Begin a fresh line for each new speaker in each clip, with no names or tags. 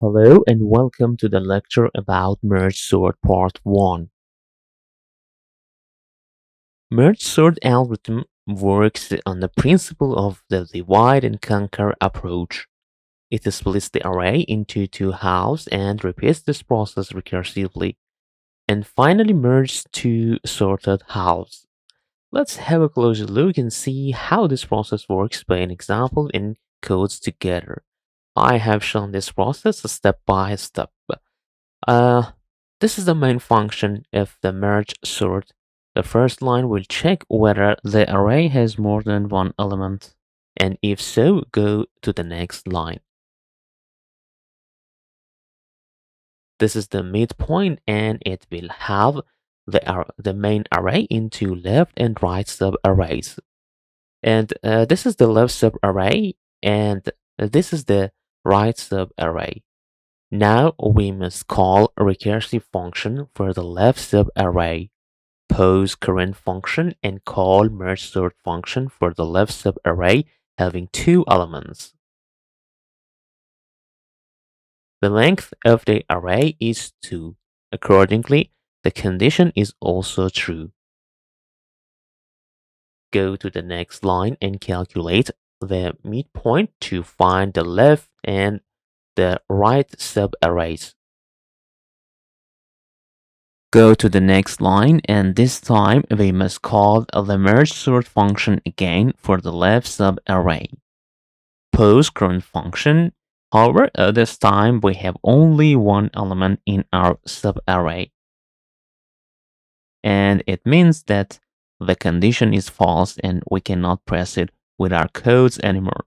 Hello and welcome to the lecture about merge sort part 1. Merge sort algorithm works on the principle of the divide and conquer approach. It splits the array into two halves and repeats this process recursively, and finally merges two sorted halves. Let's have a closer look and see how this process works by an example in codes together. I have shown this process step by step. Uh, this is the main function of the merge sort. The first line will check whether the array has more than one element, and if so, go to the next line. This is the midpoint, and it will have the main array into left and right subarrays. And this is the left subarray, and this is the right subarray. Now we must call a recursive function for the left subarray, pose current function, and call merge sort function for the left subarray having two elements. The length of the array is 2. Accordingly, the condition is also true. Go to the next line and calculate the midpoint to find the left and the right subarrays. Go to the next line, and this time we must call the merge sort function again for the left subarray. Pose current function. However, this time we have only one element in our subarray, and it means that the condition is false and we cannot press it with our codes anymore.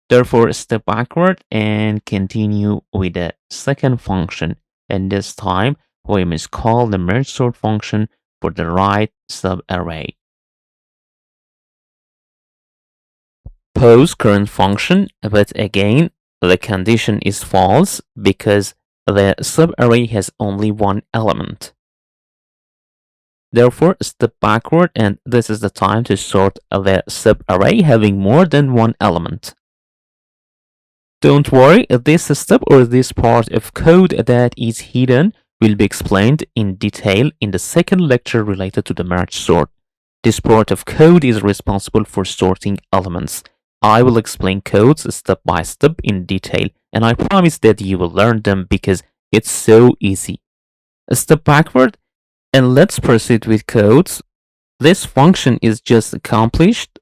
Therefore, step backward and continue with the second function, and this time we must call the merge sort function for the right subarray. Pose current function, but again, the condition is false because the subarray has only one element. Therefore, step backward, and this is the time to sort the subarray having more than one element. Don't worry, this step or this part of code that is hidden will be explained in detail in the second lecture related to the merge sort. This part of code is responsible for sorting elements. I will explain codes step by step in detail, and I promise that you will learn them because it's so easy. Step backward, and let's proceed with codes. This function is just accomplished,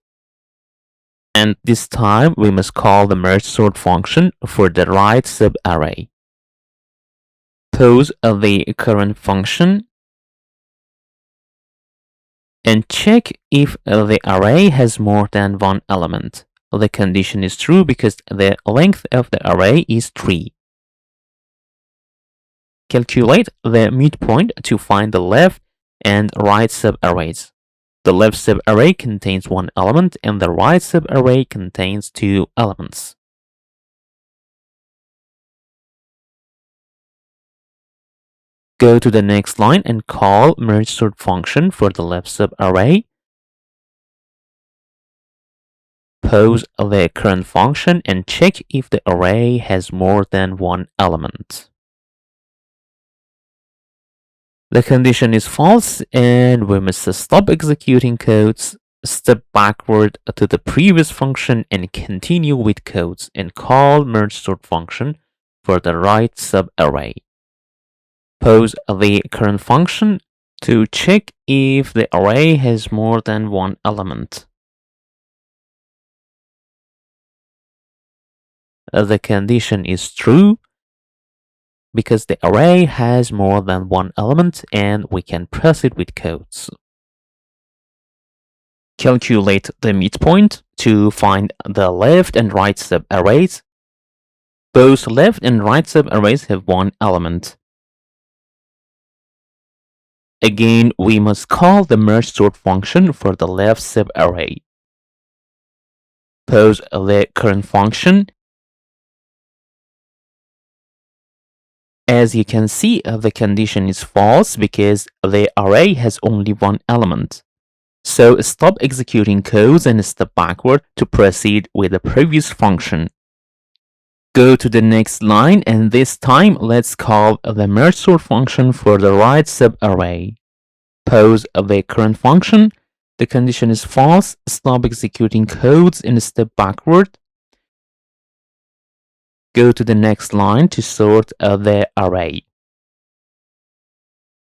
and this time we must call the merge sort function for the right subarray. Pose the current function and check if the array has more than one element. The condition is true because the length of the array is 3. Calculate the midpoint to find the left and right subarrays. The left subarray contains one element and the right subarray contains two elements. Go to the next line and call merge sort function for the left subarray. Pose the current function and check if the array has more than one element. The condition is false, and we must stop executing codes, step backward to the previous function, and continue with codes and call merge sort function for the right subarray. Pose the current function to check if the array has more than one element. The condition is true because the array has more than one element, and we can proceed with codes. Calculate the midpoint to find the left and right subarrays. Both left and right subarrays have one element. Again, we must call the merge sort function for the left subarray. Pose the current function. As you can see, the condition is false because the array has only one element. So stop executing codes and step backward to proceed with the previous function. Go to the next line, and this time let's call the merge sort function for the right subarray. Pause the current function. The condition is false. Stop executing codes and step backward. Go to the next line to sort the array.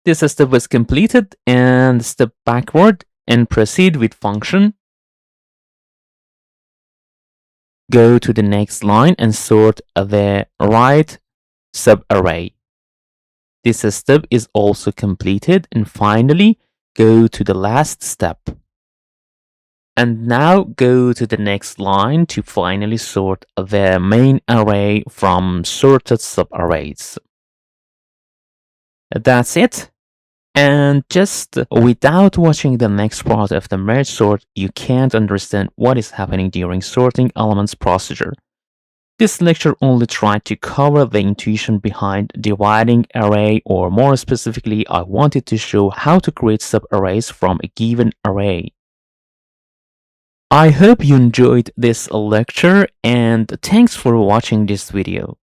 This step was completed, and step backward and proceed with function. Go to the next line and sort the right subarray. This step is also completed, and finally go to the last step. And now go to the next line to finally sort the main array from sorted subarrays. That's it. And just without watching the next part of the merge sort, you can't understand what is happening during sorting elements procedure. This lecture only tried to cover the intuition behind dividing array, or more specifically, I wanted to show how to create subarrays from a given array. I hope you enjoyed this lecture, and thanks for watching this video.